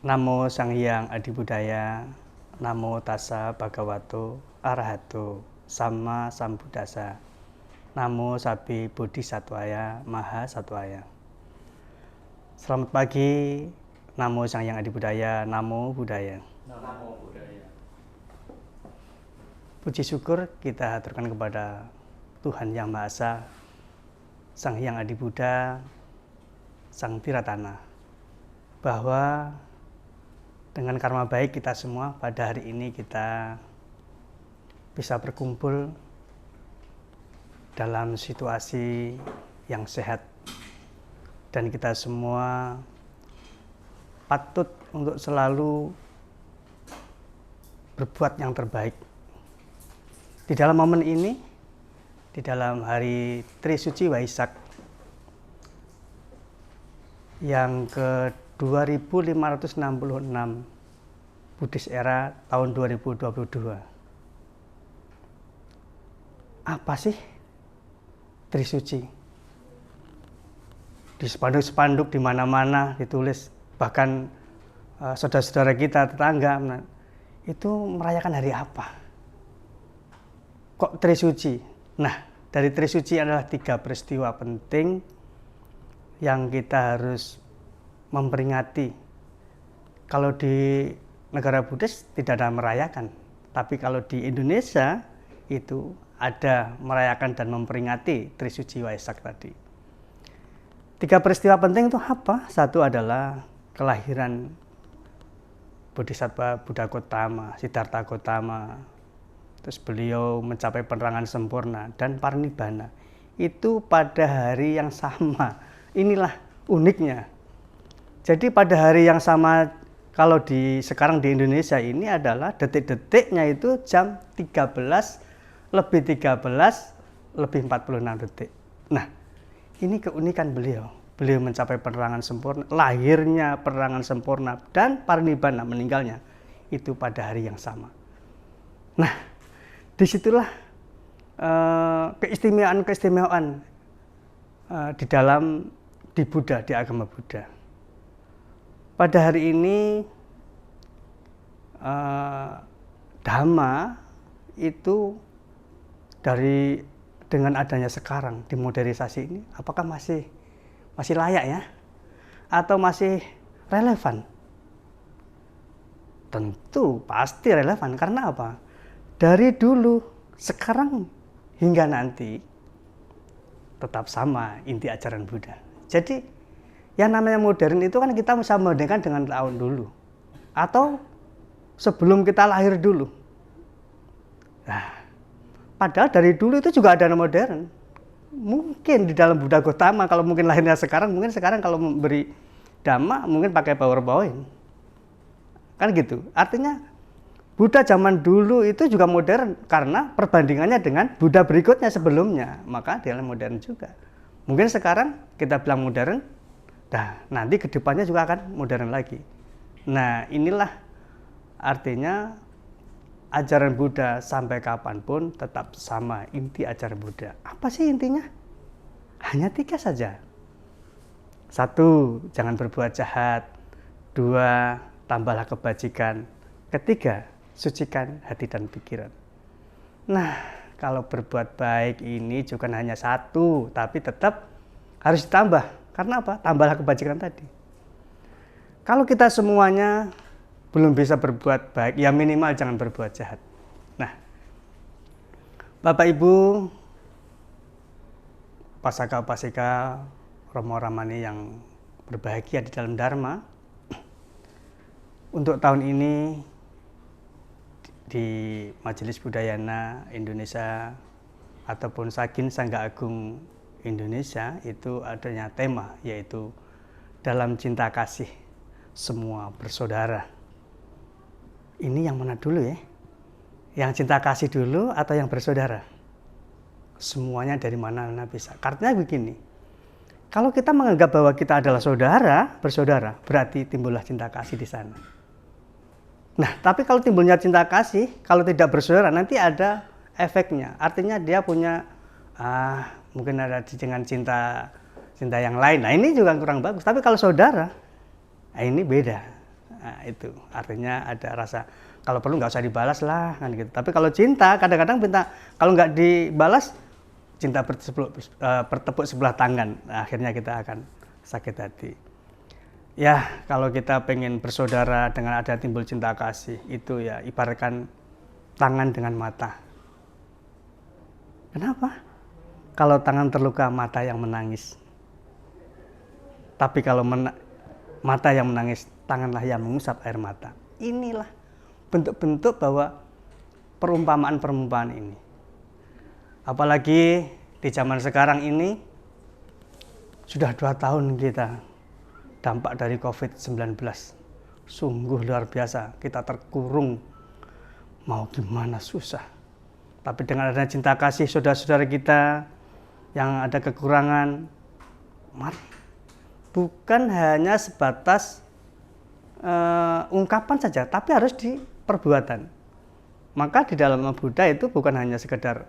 Namo Sang Hyang Adi Budaya, Namo Tassa Bhagavato Arahato Sama Sambuddhassa, Namo Sabbe Bodhisattvaya Maha Sattvaya. Selamat pagi, Namo Sang Hyang Adi Budaya, Namo Buddhaya. Namo Buddhaya. Puji syukur kita haturkan kepada Tuhan Yang Maha Esa, Sang Hyang Adi Buddha, Sang Tiratana, bahwa dengan karma baik kita semua pada hari ini kita bisa berkumpul dalam situasi yang sehat dan kita semua patut untuk selalu berbuat yang terbaik. Di dalam momen ini, di dalam hari Trisuci Waisak yang ke 2566 Buddhis era tahun 2022. Apa sih Trisuci? Di spanduk-spanduk di mana-mana ditulis, bahkan saudara-saudara kita tetangga itu merayakan hari apa? Kok Trisuci? Nah, dari Trisuci adalah 3 peristiwa penting yang kita harus memperingati. Kalau di negara Buddhis tidak ada merayakan, tapi kalau di Indonesia itu ada merayakan dan memperingati Trisuci Waisak tadi. 3 peristiwa penting itu apa? Satu adalah kelahiran Bodhisattva Buddha Gautama, Siddhartha Gautama. Terus beliau mencapai penerangan sempurna dan parinibbana. Itu pada hari yang sama. Inilah uniknya. Jadi pada hari yang sama, kalau sekarang di Indonesia ini adalah detik-detiknya itu jam 13:13:46 detik. Nah, ini keunikan beliau. Beliau mencapai penerangan sempurna, lahirnya penerangan sempurna dan parinibbana, meninggalnya itu pada hari yang sama. Nah, disitulah keistimewaan di Buddha, di agama Buddha. Pada hari ini Dhamma itu dengan adanya sekarang di modernisasi ini, apakah masih layak ya? Atau masih relevan? Tentu pasti relevan, karena apa? Dari dulu, sekarang hingga nanti tetap sama inti ajaran Buddha. Jadi yang namanya modern itu kan kita bisa membandingkan dengan tahun dulu atau sebelum kita lahir dulu. Nah, padahal dari dulu itu juga ada modern. Mungkin di dalam Buddha Gautama, kalau mungkin lahirnya sekarang, mungkin sekarang kalau memberi Dhamma mungkin pakai PowerPoint. Kan gitu. Artinya Buddha zaman dulu itu juga modern karena perbandingannya dengan Buddha berikutnya sebelumnya, maka dia modern juga. Mungkin sekarang kita bilang modern, nanti kedepannya juga akan modern lagi. Nah, inilah artinya ajaran Buddha sampai kapanpun tetap sama inti ajaran Buddha. Apa sih intinya? Hanya 3 saja. 1, jangan berbuat jahat. 2, tambahlah kebajikan. 3, sucikan hati dan pikiran. Nah, kalau berbuat baik ini juga hanya 1, tapi tetap harus ditambah. Karena apa? Tambahlah kebajikan tadi. Kalau kita semuanya belum bisa berbuat baik, ya minimal jangan berbuat jahat. Nah, Bapak Ibu, Pasaka-pasika, Romo-Ramani yang berbahagia di dalam Dharma, untuk tahun ini di Majelis Buddhayana Indonesia ataupun Sagin Sangga Agung Indonesia itu adanya tema, yaitu dalam cinta kasih semua bersaudara. Ini yang mana dulu ya? Yang cinta kasih dulu atau yang bersaudara? Semuanya dari mana-mana bisa. Karena begini, kalau kita menganggap bahwa kita adalah bersaudara, berarti timbullah cinta kasih di sana. Nah, tapi kalau timbulnya cinta kasih, kalau tidak bersaudara, nanti ada efeknya. Artinya dia punya mungkin ada dengan cinta yang lain. Nah, ini juga kurang bagus. Tapi kalau saudara, ini beda. Nah, itu artinya ada rasa kalau perlu nggak usah dibalas lah kan gitu. Tapi kalau cinta kadang-kadang minta kalau nggak dibalas cinta bertepuk sebelah tangan. Nah, akhirnya kita akan sakit hati. Ya, kalau kita pengen bersaudara dengan ada timbul cinta kasih itu ya ibaratkan tangan dengan mata. Kenapa? Kalau tangan terluka, mata yang menangis. Tapi kalau mata yang menangis, tanganlah yang mengusap air mata. Inilah bentuk-bentuk bahwa perumpamaan-perumpamaan ini. Apalagi di zaman sekarang ini, sudah 2 tahun kita dampak dari COVID-19. Sungguh luar biasa, kita terkurung, mau gimana susah. Tapi dengan adanya cinta kasih saudara-saudara kita yang ada kekurangan, mari. Bukan hanya sebatas ungkapan saja, tapi harus di perbuatan. Maka di dalam Buddha itu bukan hanya sekedar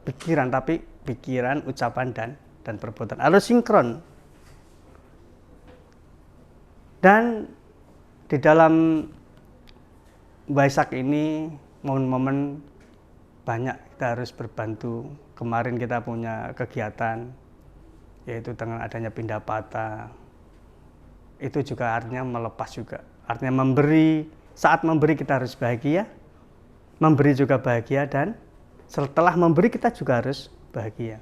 pikiran, tapi pikiran, ucapan, dan perbuatan. Harus sinkron. Dan di dalam Waisak ini, momen-momen banyak kita harus berbantu. Kemarin kita punya kegiatan yaitu dengan adanya Pindapata, itu juga artinya melepas juga, artinya memberi. Saat memberi kita harus bahagia, memberi juga bahagia, dan setelah memberi kita juga harus bahagia.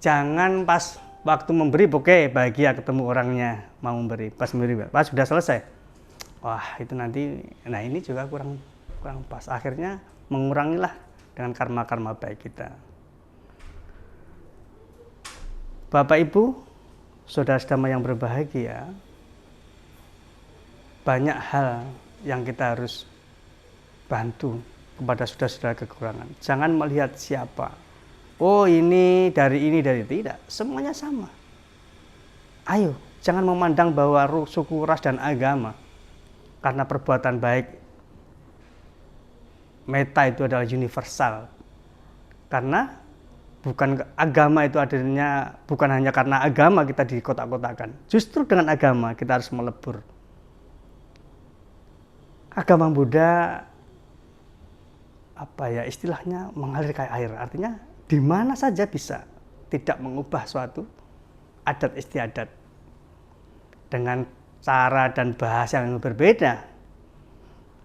Jangan pas waktu memberi oke bahagia ketemu orangnya mau memberi, pas memberi pas sudah selesai, wah itu nanti, nah ini juga kurang pas, akhirnya mengurangilah dengan karma-karma baik kita. Bapak Ibu, saudara-saudara yang berbahagia, banyak hal yang kita harus bantu kepada saudara-saudara kekurangan. Jangan melihat siapa, oh ini, dari tidak, semuanya sama. Ayo, jangan memandang bahwa suku, ras, dan agama, karena perbuatan baik, metta itu adalah universal. Karena bukan agama itu adanya, bukan hanya karena agama kita dikotak-kotakan. Justru dengan agama kita harus melebur. Agama Buddha apa ya istilahnya mengalir kayak air. Artinya di mana saja bisa, tidak mengubah suatu adat istiadat dengan cara dan bahasa yang berbeda.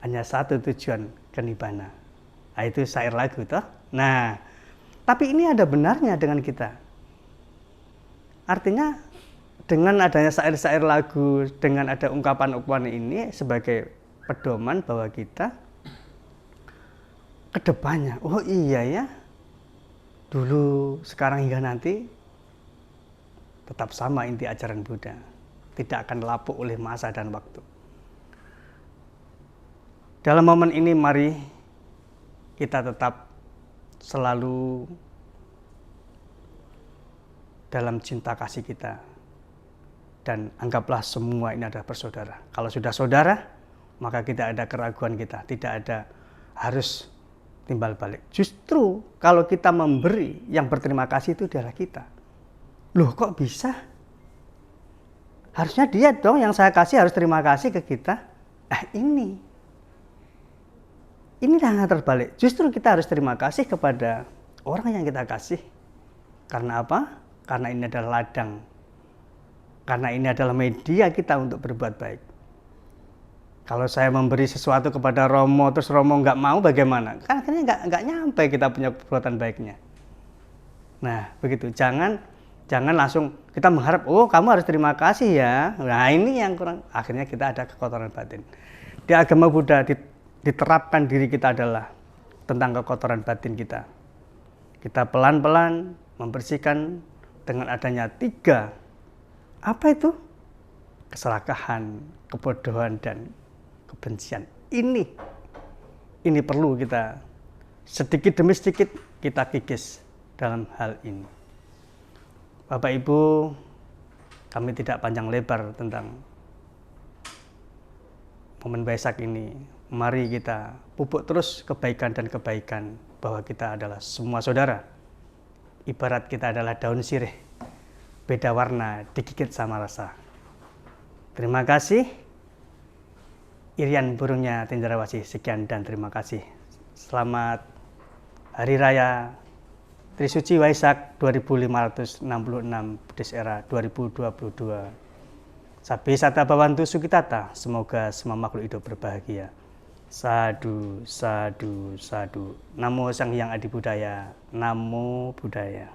Hanya satu tujuan, kenibbana. Nah, itu syair lagu toh. Nah, tapi ini ada benarnya dengan kita. Artinya dengan adanya syair-syair lagu, dengan ada ungkapan-ungkapan ini sebagai pedoman bahwa kita ke depannya, oh iya ya, dulu, sekarang hingga nanti tetap sama inti ajaran Buddha. Tidak akan lapuk oleh masa dan waktu. Dalam momen ini mari kita tetap selalu dalam cinta kasih kita, dan anggaplah semua ini adalah bersaudara. Kalau sudah saudara, maka tidak ada keraguan kita, tidak ada harus timbal balik. Justru kalau kita memberi, yang berterima kasih itu adalah kita. Loh kok bisa? Harusnya dia dong yang saya kasih harus terima kasih ke kita. Inilah yang terbalik. Justru kita harus terima kasih kepada orang yang kita kasih. Karena apa? Karena ini adalah ladang. Karena ini adalah media kita untuk berbuat baik. Kalau saya memberi sesuatu kepada Romo, terus Romo nggak mau, bagaimana? Kan akhirnya nggak nyampe kita punya perbuatan baiknya. Nah, begitu. Jangan langsung kita mengharap, oh kamu harus terima kasih ya. Nah, ini yang kurang. Akhirnya kita ada kekotoran batin. Di agama Buddha diterapkan diri kita adalah tentang kekotoran batin kita. Kita pelan-pelan membersihkan dengan adanya 3. Apa itu? Keserakahan, kebodohan, dan kebencian. Ini perlu kita sedikit demi sedikit kita kikis dalam hal ini. Bapak Ibu, kami tidak panjang lebar tentang momen Waisak ini. Mari kita pupuk terus kebaikan dan kebaikan, bahwa kita adalah semua saudara. Ibarat kita adalah daun sirih, beda warna digigit sama rasa. Terima kasih. Irian burungnya cendrawasih. Sekian dan terima kasih. Selamat Hari Raya Trisuci Waisak 2566 Buddhis Era 2022. Sabi Sata Bhavantu Sukitata. Semoga semua makhluk hidup berbahagia. Sadu, sadu, sadu. Namo Sang Hyang Adi Budaya. Namo Buddhaya.